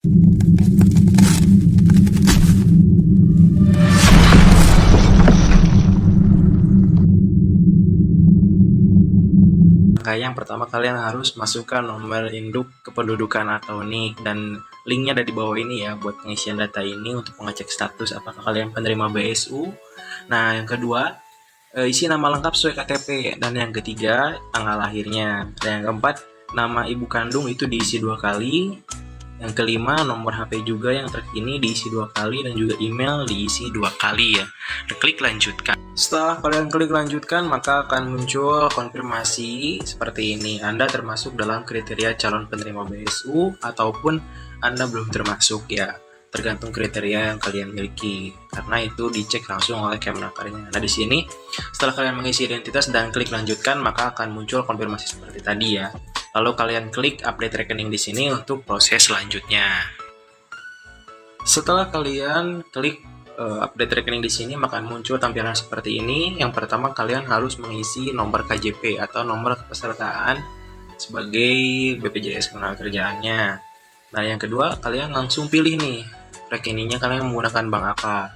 Yang pertama kalian harus masukkan nomor induk kependudukan atau NIK, dan linknya ada di bawah ini ya buat pengisian data ini untuk mengecek status apakah kalian penerima BSU. Nah, yang kedua, isi nama lengkap sesuai KTP, dan yang ketiga tanggal lahirnya, dan yang keempat nama ibu kandung itu diisi 2 kali. Yang kelima, nomor HP juga yang terkini diisi 2 kali, dan juga email diisi 2 kali ya. Dan klik lanjutkan. Setelah kalian klik lanjutkan, maka akan muncul konfirmasi seperti ini. Anda termasuk dalam kriteria calon penerima BSU ataupun Anda belum termasuk ya. Tergantung kriteria yang kalian miliki. Karena itu dicek langsung oleh Kemenakernya. Nah, di sini setelah kalian mengisi identitas dan klik lanjutkan, maka akan muncul konfirmasi seperti tadi ya. Lalu kalian klik update rekening di sini untuk proses selanjutnya. Setelah kalian klik update rekening di sini, maka muncul tampilan seperti ini. Yang pertama, kalian harus mengisi nomor KJP atau nomor kepesertaan sebagai BPJS Ketenagakerjaannya. Nah, yang kedua, kalian langsung pilih nih rekeningnya kalian menggunakan bank apa.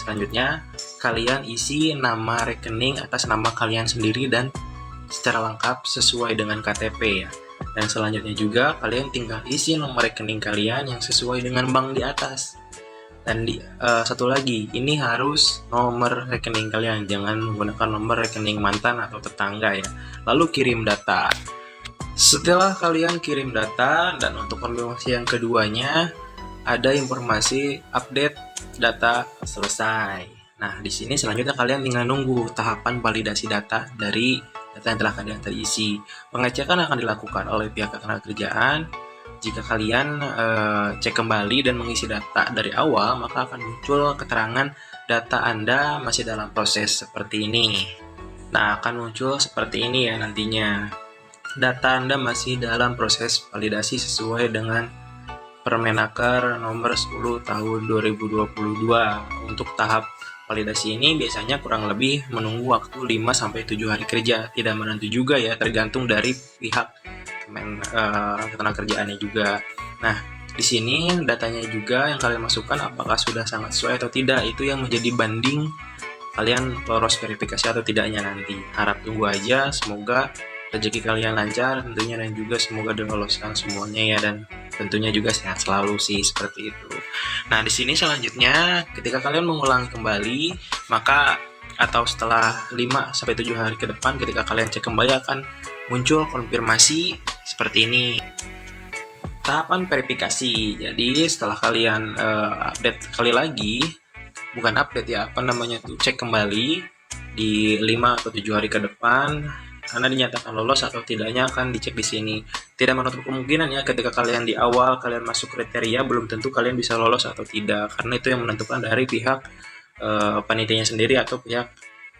Selanjutnya, kalian isi nama rekening atas nama kalian sendiri dan secara lengkap sesuai dengan KTP ya. Dan selanjutnya juga kalian tinggal isi nomor rekening kalian yang sesuai dengan bank di atas. Dan satu lagi, ini harus nomor rekening kalian, jangan menggunakan nomor rekening mantan atau tetangga ya. Lalu kirim data. Setelah kalian kirim data, dan untuk konfirmasi yang keduanya ada informasi update data selesai. Nah, di sini selanjutnya kalian tinggal nunggu tahapan validasi data dari data yang telah kalian terisi. Pengecekan akan dilakukan oleh pihak ketenagakerjaan. Jika kalian cek kembali dan mengisi data dari awal, maka akan muncul keterangan data Anda masih dalam proses seperti ini. Nah, akan muncul seperti ini ya nantinya. Data Anda masih dalam proses validasi sesuai dengan Permenaker nomor 10 tahun 2022. Untuk tahap validasi ini biasanya kurang lebih menunggu waktu 5-7 hari kerja, tidak menentu juga ya, tergantung dari pihak ketenagakerjaannya juga. Nah, di sini datanya juga yang kalian masukkan apakah sudah sangat sesuai atau tidak, itu yang menjadi banding kalian lolos verifikasi atau tidaknya nanti. Harap tunggu aja, semoga rezeki kalian lancar tentunya, dan juga semoga diloloskan semuanya ya, dan tentunya juga sehat selalu sih, seperti itu. Nah, di sini selanjutnya ketika kalian mengulangi kembali, maka atau setelah 5-7 hari ke depan ketika kalian cek kembali akan muncul konfirmasi seperti ini. Tahapan verifikasi. Jadi setelah kalian update kali lagi, bukan update ya, cek kembali di 5-7 hari ke depan, Anda dinyatakan lolos atau tidaknya akan dicek di sini. Tidak menutup kemungkinan ya, ketika kalian di awal kalian masuk kriteria, belum tentu kalian bisa lolos atau tidak, karena itu yang menentukan dari pihak panitianya sendiri atau pihak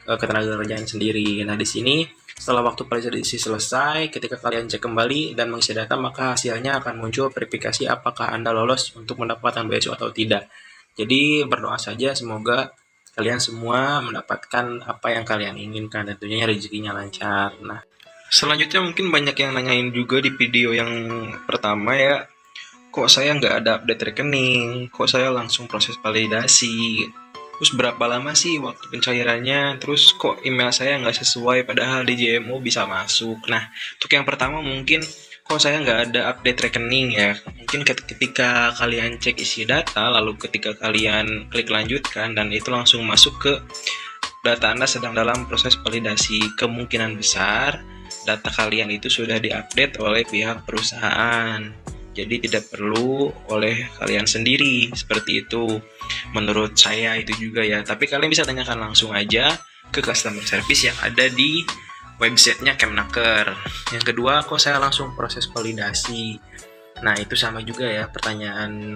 ketenagakerjaan sendiri. Nah, di sini setelah waktu validasi selesai, ketika kalian cek kembali dan mengisi data, maka hasilnya akan muncul verifikasi apakah Anda lolos untuk mendapatkan BSU atau tidak. Jadi berdoa saja semoga kalian semua mendapatkan apa yang kalian inginkan, tentunya rezekinya lancar. Nah, selanjutnya mungkin banyak yang nanyain juga di video yang pertama ya, kok saya nggak ada update rekening, kok saya langsung proses validasi, terus berapa lama sih waktu pencairannya, terus kok email saya nggak sesuai padahal di JMO bisa masuk. Nah, untuk yang pertama mungkin kok saya nggak ada update rekening ya, mungkin ketika kalian cek isi data, lalu ketika kalian klik lanjutkan dan itu langsung masuk ke data Anda sedang dalam proses validasi, kemungkinan besar data kalian itu sudah diupdate oleh pihak perusahaan. Jadi tidak perlu oleh kalian sendiri, seperti itu. Menurut saya itu juga ya, tapi kalian bisa tanyakan langsung aja ke customer service yang ada di websitenya Kemenaker. Yang kedua, kok saya langsung proses validasi? Nah, itu sama juga ya pertanyaan,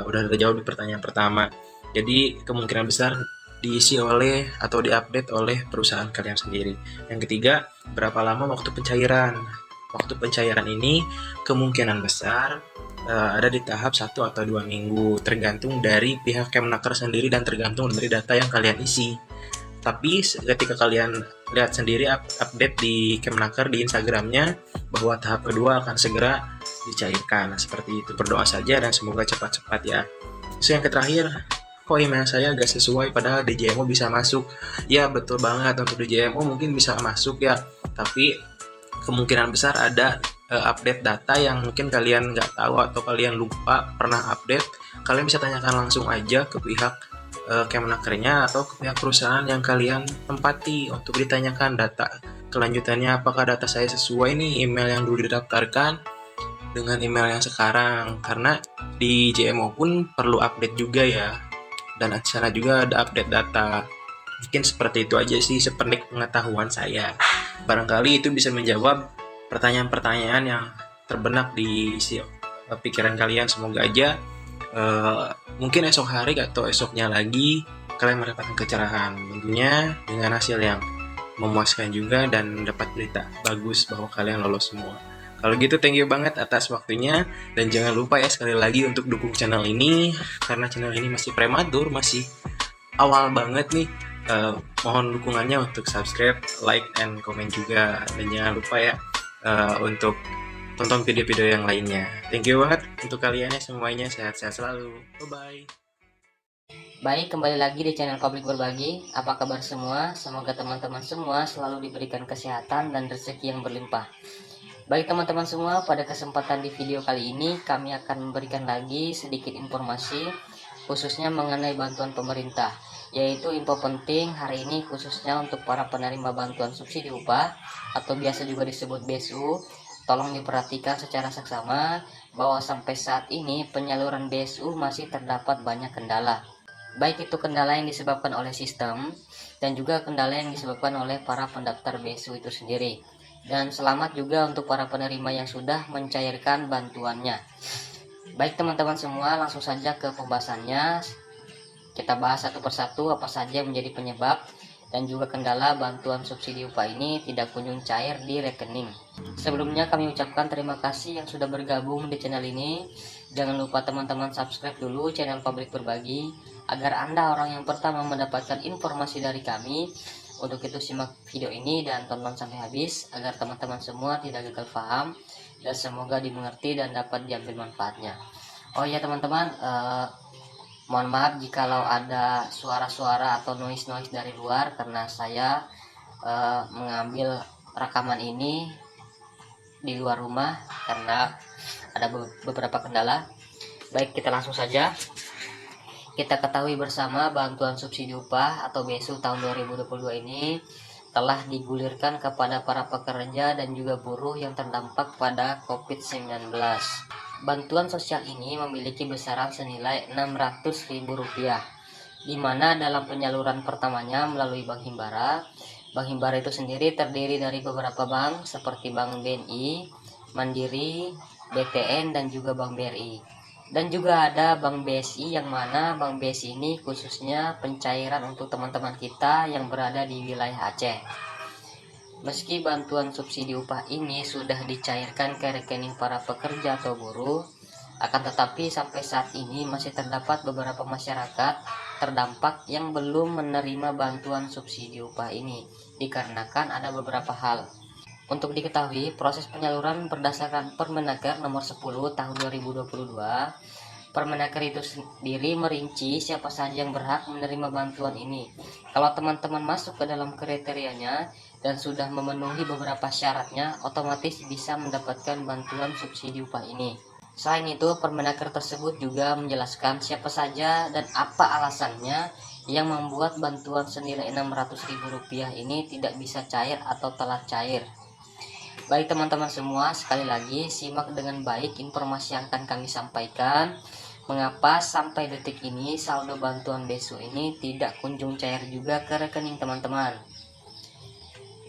udah terjawab di pertanyaan pertama. Jadi kemungkinan besar diisi oleh atau diupdate oleh perusahaan kalian sendiri. Yang ketiga, berapa lama waktu pencairan? Waktu pencairan ini kemungkinan besar ada di tahap 1 atau 2 minggu, tergantung dari pihak Kemenaker sendiri dan tergantung dari data yang kalian isi. Tapi ketika kalian lihat sendiri update di Kemenaker di Instagramnya bahwa tahap kedua akan segera dicairkan. Nah, seperti itu, berdoa saja dan semoga cepat-cepat ya. Terus yang terakhir, kok email saya agak sesuai padahal DJMO bisa masuk. Ya betul banget, untuk DJMO mungkin bisa masuk ya, tapi kemungkinan besar ada update data yang mungkin kalian nggak tahu atau kalian lupa pernah update. Kalian bisa tanyakan langsung aja ke pihak Kemenakernya atau ke pihak perusahaan yang kalian tempati untuk ditanyakan data kelanjutannya, apakah data saya sesuai nih email yang dulu didaftarkan dengan email yang sekarang, karena di JMO pun perlu update juga ya, dan di sana juga ada update data. Mungkin seperti itu aja sih seperti pengetahuan saya. Barangkali itu bisa menjawab pertanyaan-pertanyaan yang terbenak di isi pikiran kalian. Semoga aja mungkin esok hari atau esoknya lagi kalian mendapatkan kecerahan, tentunya dengan hasil yang memuaskan juga dan dapat berita bagus bahwa kalian lolos semua. Kalau gitu thank you banget atas waktunya, dan jangan lupa ya sekali lagi untuk dukung channel ini, karena channel ini masih prematur, masih awal banget nih. Mohon dukungannya untuk subscribe, like, and comment juga, dan jangan lupa ya untuk tonton video-video yang lainnya. Thank you banget untuk kalian ya semuanya, sehat-sehat selalu. Bye-bye. Baik, kembali lagi di channel Publik Berbagi. Apa kabar semua? Semoga teman-teman semua selalu diberikan kesehatan dan rezeki yang berlimpah. Baik teman-teman semua, pada kesempatan di video kali ini kami akan memberikan lagi sedikit informasi khususnya mengenai bantuan pemerintah, yaitu info penting hari ini khususnya untuk para penerima bantuan subsidi upah atau biasa juga disebut BSU. Tolong diperhatikan secara seksama bahwa sampai saat ini penyaluran BSU masih terdapat banyak kendala. Baik itu kendala yang disebabkan oleh sistem dan juga kendala yang disebabkan oleh para pendaftar BSU itu sendiri. Dan selamat juga untuk para penerima yang sudah mencairkan bantuannya. Baik teman-teman semua, langsung saja ke pembahasannya. Kita bahas satu persatu apa saja yang menjadi penyebab dan juga kendala bantuan subsidi upah ini tidak kunjung cair di rekening. Sebelumnya kami ucapkan terima kasih yang sudah bergabung di channel ini. Jangan lupa teman-teman subscribe dulu channel Publik Berbagi agar Anda orang yang pertama mendapatkan informasi dari kami. Untuk itu simak video ini dan tonton sampai habis agar teman-teman semua tidak gagal paham dan semoga dimengerti dan dapat diambil manfaatnya. Oh ya teman-teman, mohon maaf jikalau ada suara-suara atau noise-noise dari luar karena saya mengambil rekaman ini di luar rumah karena ada beberapa kendala. Baik, kita langsung saja. Kita ketahui bersama bantuan subsidi upah atau BSU tahun 2022 ini telah digulirkan kepada para pekerja dan juga buruh yang terdampak pada COVID-19. Bantuan sosial ini memiliki besaran senilai Rp600.000, di mana dalam penyaluran pertamanya melalui Bank Himbara. Bank Himbara itu sendiri terdiri dari beberapa bank seperti Bank BNI, Mandiri, BTN, dan juga Bank BRI. Dan juga ada Bank BSI, yang mana Bank BSI ini khususnya pencairan untuk teman-teman kita yang berada di wilayah Aceh. Meski bantuan subsidi upah ini sudah dicairkan ke rekening para pekerja atau buruh, akan tetapi sampai saat ini masih terdapat beberapa masyarakat terdampak yang belum menerima bantuan subsidi upah ini, dikarenakan ada beberapa hal. Untuk diketahui, proses penyaluran berdasarkan Permenaker nomor 10 tahun 2022. Permenaker itu sendiri merinci siapa saja yang berhak menerima bantuan ini. Kalau teman-teman masuk ke dalam kriterianya dan sudah memenuhi beberapa syaratnya, otomatis bisa mendapatkan bantuan subsidi upah ini. Selain itu, Permenaker tersebut juga menjelaskan siapa saja dan apa alasannya yang membuat bantuan senilai Rp600.000 ini tidak bisa cair atau telah cair. Baik teman-teman semua, sekali lagi simak dengan baik informasi yang akan kami sampaikan. Mengapa sampai detik ini saldo bantuan BSU ini tidak kunjung cair juga ke rekening teman-teman?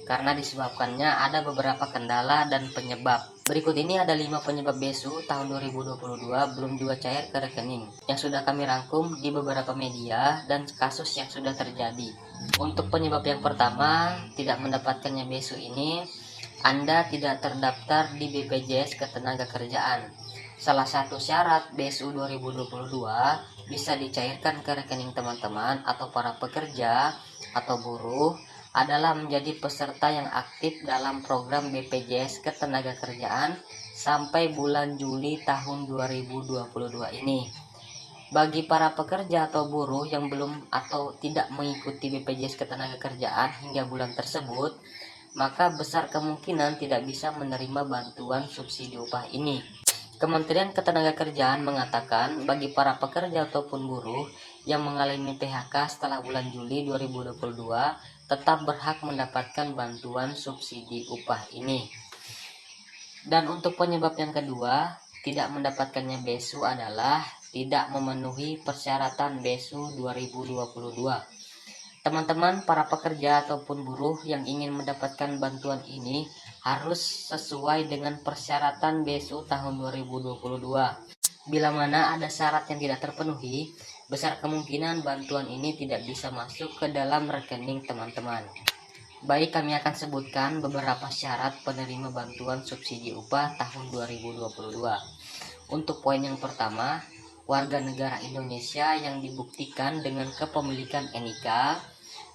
Karena disebabkannya ada beberapa kendala dan penyebab. Berikut ini ada 5 penyebab BSU tahun 2022 belum juga cair ke rekening, yang sudah kami rangkum di beberapa media dan kasus yang sudah terjadi. Untuk penyebab yang pertama, tidak mendapatkannya BSU ini, Anda tidak terdaftar di BPJS Ketenagakerjaan. Salah satu syarat BSU 2022 bisa dicairkan ke rekening teman-teman atau para pekerja atau buruh adalah menjadi peserta yang aktif dalam program BPJS Ketenagakerjaan sampai bulan Juli tahun 2022 ini. Bagi para pekerja atau buruh yang belum atau tidak mengikuti BPJS Ketenagakerjaan hingga bulan tersebut, maka besar kemungkinan tidak bisa menerima bantuan subsidi upah ini. Kementerian Ketenagakerjaan mengatakan bagi para pekerja ataupun buruh yang mengalami PHK setelah bulan Juli 2022 tetap berhak mendapatkan bantuan subsidi upah ini. Dan untuk penyebab yang kedua, tidak mendapatkannya BESU adalah tidak memenuhi persyaratan BESU 2022. Teman-teman para pekerja ataupun buruh yang ingin mendapatkan bantuan ini harus sesuai dengan persyaratan BESU tahun 2022. Bila mana ada syarat yang tidak terpenuhi, besar kemungkinan bantuan ini tidak bisa masuk ke dalam rekening teman-teman. Baik, kami akan sebutkan beberapa syarat penerima bantuan subsidi upah tahun 2022. Untuk poin yang pertama, warga negara Indonesia yang dibuktikan dengan kepemilikan NIK.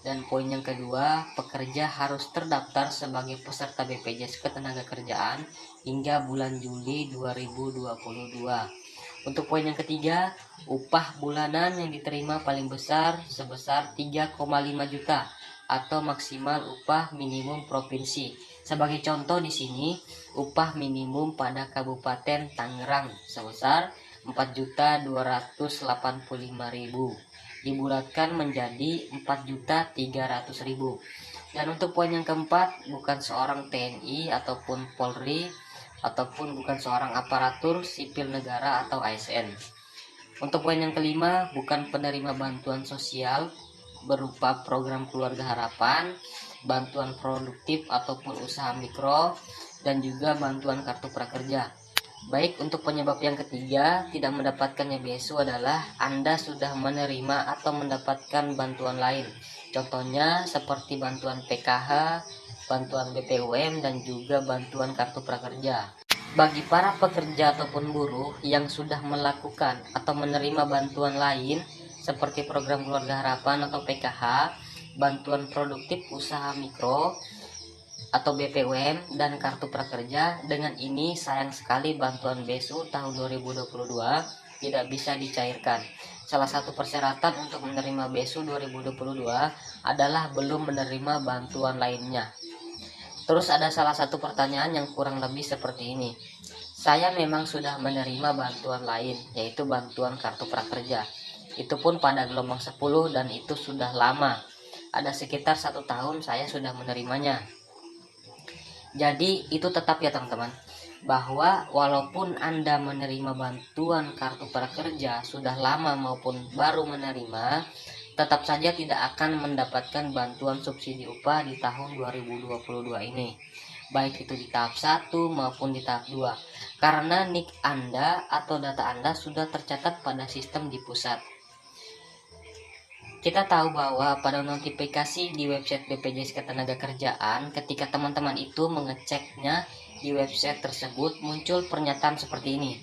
Dan poin yang kedua, pekerja harus terdaftar sebagai peserta BPJS Ketenagakerjaan hingga bulan Juli 2022. Untuk poin yang ketiga, upah bulanan yang diterima paling besar sebesar 3,5 juta atau maksimal upah minimum provinsi. Sebagai contoh di sini, upah minimum pada Kabupaten Tangerang sebesar 4.285.000 dibulatkan menjadi 4.300.000. Dan untuk poin yang keempat, bukan seorang TNI ataupun Polri ataupun bukan seorang aparatur sipil negara atau ASN. Untuk poin yang kelima, bukan penerima bantuan sosial berupa program keluarga harapan, bantuan produktif ataupun usaha mikro, dan juga bantuan kartu prakerja. Baik, untuk penyebab yang ketiga tidak mendapatkannya BESU adalah Anda sudah menerima atau mendapatkan bantuan lain. Contohnya seperti bantuan PKH, bantuan BPUM, dan juga bantuan kartu prakerja. Bagi para pekerja ataupun buruh yang sudah melakukan atau menerima bantuan lain seperti program keluarga harapan atau PKH, bantuan produktif usaha mikro, atau BPUM dan kartu prakerja, dengan ini sayang sekali bantuan BESU tahun 2022 tidak bisa dicairkan. Salah satu persyaratan untuk menerima BESU 2022 adalah belum menerima bantuan lainnya. Terus ada salah satu pertanyaan yang kurang lebih seperti ini. Saya memang sudah menerima bantuan lain, yaitu bantuan kartu prakerja. Itu pun pada gelombang 10 dan itu sudah lama. Ada sekitar 1 tahun saya sudah menerimanya. Jadi itu tetap ya teman-teman, bahwa walaupun Anda menerima bantuan kartu prakerja sudah lama maupun baru menerima, tetap saja tidak akan mendapatkan bantuan subsidi upah di tahun 2022 ini. Baik itu di tahap 1 maupun di tahap 2. Karena NIK Anda atau data Anda sudah tercatat pada sistem di pusat. Kita tahu bahwa pada notifikasi di website BPJS Ketenagakerjaan, ketika teman-teman itu mengeceknya di website tersebut, muncul pernyataan seperti ini.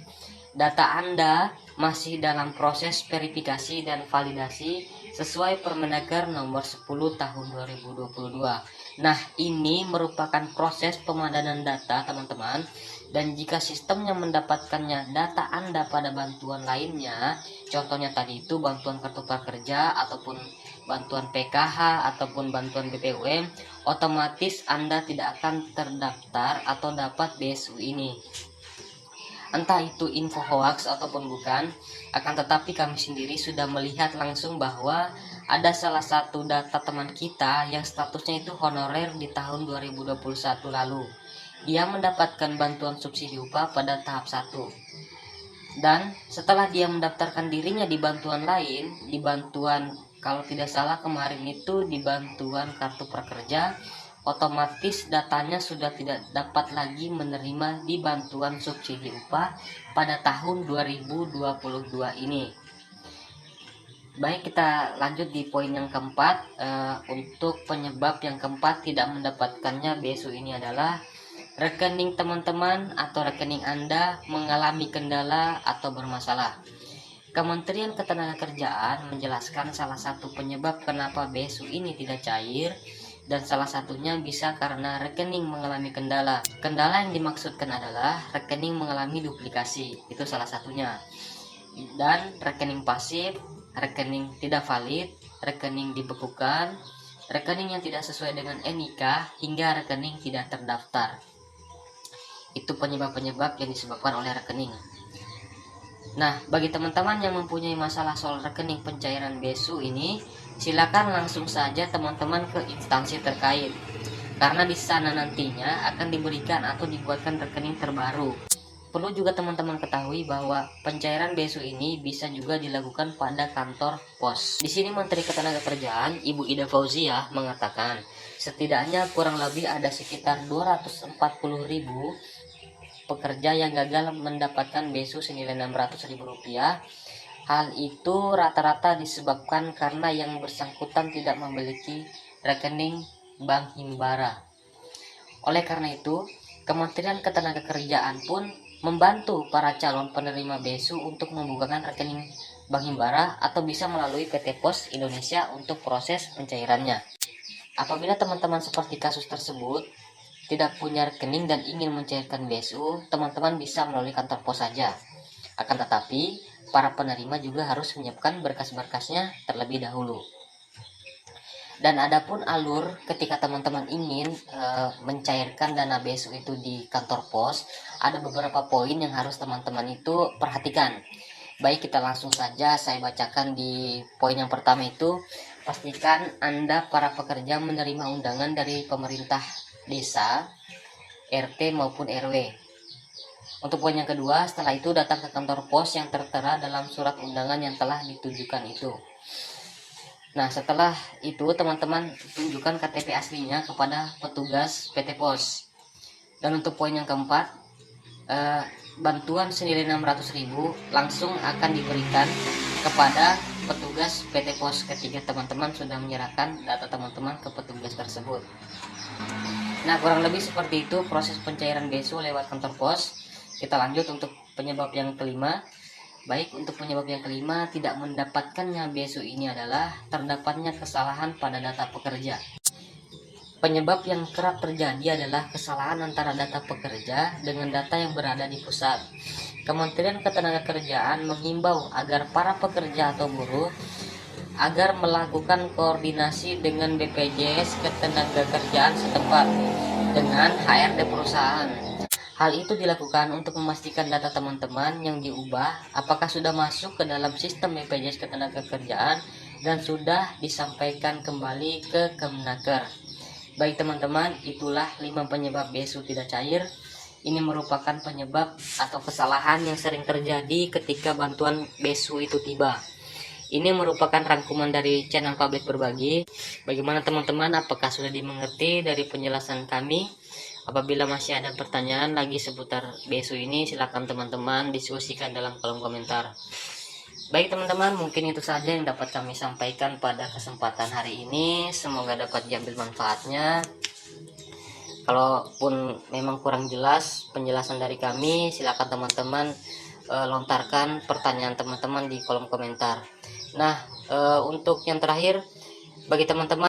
Data Anda masih dalam proses verifikasi dan validasi sesuai Permenaker nomor 10 tahun 2022. Nah, ini merupakan proses pemadanan data teman-teman. Dan jika sistemnya mendapatkannya data Anda pada bantuan lainnya, contohnya tadi itu bantuan kartu prakerja ataupun bantuan PKH ataupun bantuan BPUM, otomatis Anda tidak akan terdaftar atau dapat BESU ini. Entah itu info hoax ataupun bukan, akan tetapi kami sendiri sudah melihat langsung bahwa ada salah satu data teman kita yang statusnya itu honorer di tahun 2021 lalu. Dia mendapatkan bantuan subsidi upah pada tahap 1. Dan setelah dia mendaftarkan dirinya di bantuan lain, di bantuan kalau tidak salah kemarin itu di bantuan kartu prakerja, otomatis datanya sudah tidak dapat lagi menerima di bantuan subsidi upah pada tahun 2022 ini. Baik, kita lanjut di poin yang keempat. Untuk penyebab yang keempat tidak mendapatkannya BESU ini adalah rekening teman-teman atau rekening Anda mengalami kendala atau bermasalah. Kementerian Ketenagakerjaan menjelaskan salah satu penyebab kenapa BESU ini tidak cair dan salah satunya bisa karena rekening mengalami kendala. Kendala yang dimaksudkan adalah rekening mengalami duplikasi, itu salah satunya. Dan rekening pasif, rekening tidak valid, rekening dibekukan, rekening yang tidak sesuai dengan NIK, hingga rekening tidak terdaftar. Itu penyebab-penyebab yang disebabkan oleh rekening. Nah, bagi teman-teman yang mempunyai masalah soal rekening pencairan BSU ini, silakan langsung saja teman-teman ke instansi terkait. Karena di sana nantinya akan diberikan atau dibuatkan rekening terbaru. Perlu juga teman-teman ketahui bahwa pencairan BSU ini bisa juga dilakukan pada kantor pos. Di sini Menteri Ketenagakerjaan Ibu Ida Fauziah mengatakan, setidaknya kurang lebih ada sekitar 240.000 pekerja yang gagal mendapatkan BSU senilai Rp600.000. Hal itu rata-rata disebabkan karena yang bersangkutan tidak memiliki rekening bank himbara. Oleh karena itu, Kementerian Ketenagakerjaan pun membantu para calon penerima BSU untuk membukakan rekening bank himbara atau bisa melalui PT Pos Indonesia untuk proses pencairannya. Apabila teman-teman seperti kasus tersebut tidak punya rekening dan ingin mencairkan BSU, teman-teman bisa melalui kantor pos saja. Akan tetapi, para penerima juga harus menyiapkan berkas-berkasnya terlebih dahulu. Dan adapun alur ketika teman-teman ingin mencairkan dana BSU itu di kantor pos, ada beberapa poin yang harus teman-teman itu perhatikan. Baik, kita langsung saja saya bacakan di poin yang pertama itu, pastikan Anda para pekerja menerima undangan dari pemerintah desa, RT maupun RW. Untuk poin yang kedua, setelah itu datang ke kantor pos yang tertera dalam surat undangan yang telah ditujukan itu. Nah, setelah itu teman-teman tunjukkan KTP aslinya kepada petugas PT Pos. Dan untuk poin yang keempat, bantuan senilai Rp600.000 langsung akan diberikan kepada petugas PT Pos ketika teman-teman sudah menyerahkan data teman-teman ke petugas tersebut. Nah, kurang lebih seperti itu proses pencairan BSU lewat kantor pos. Kita lanjut untuk penyebab yang kelima. Baik, untuk penyebab yang kelima, tidak mendapatkannya BSU ini adalah terdapatnya kesalahan pada data pekerja. Penyebab yang kerap terjadi adalah kesalahan antara data pekerja dengan data yang berada di pusat. Kementerian Ketenagakerjaan menghimbau agar para pekerja atau buruh agar melakukan koordinasi dengan BPJS Ketenagakerjaan setempat dengan HRD perusahaan. Hal itu dilakukan untuk memastikan data teman-teman yang diubah apakah sudah masuk ke dalam sistem BPJS Ketenagakerjaan dan sudah disampaikan kembali ke Kemenaker. Baik teman-teman, itulah 5 penyebab BSU tidak cair. Ini merupakan penyebab atau kesalahan yang sering terjadi ketika bantuan BSU itu tiba. Ini merupakan rangkuman dari channel Publik Berbagi. Bagaimana teman-teman, apakah sudah dimengerti dari penjelasan kami? Apabila masih ada pertanyaan lagi seputar BSU ini, silakan teman-teman diskusikan dalam kolom komentar. Baik teman-teman, mungkin itu saja yang dapat kami sampaikan pada kesempatan hari ini. Semoga dapat diambil manfaatnya. Kalaupun memang kurang jelas penjelasan dari kami, silakan teman-teman lontarkan pertanyaan teman-teman di kolom komentar. Nah, untuk yang terakhir, bagi teman-teman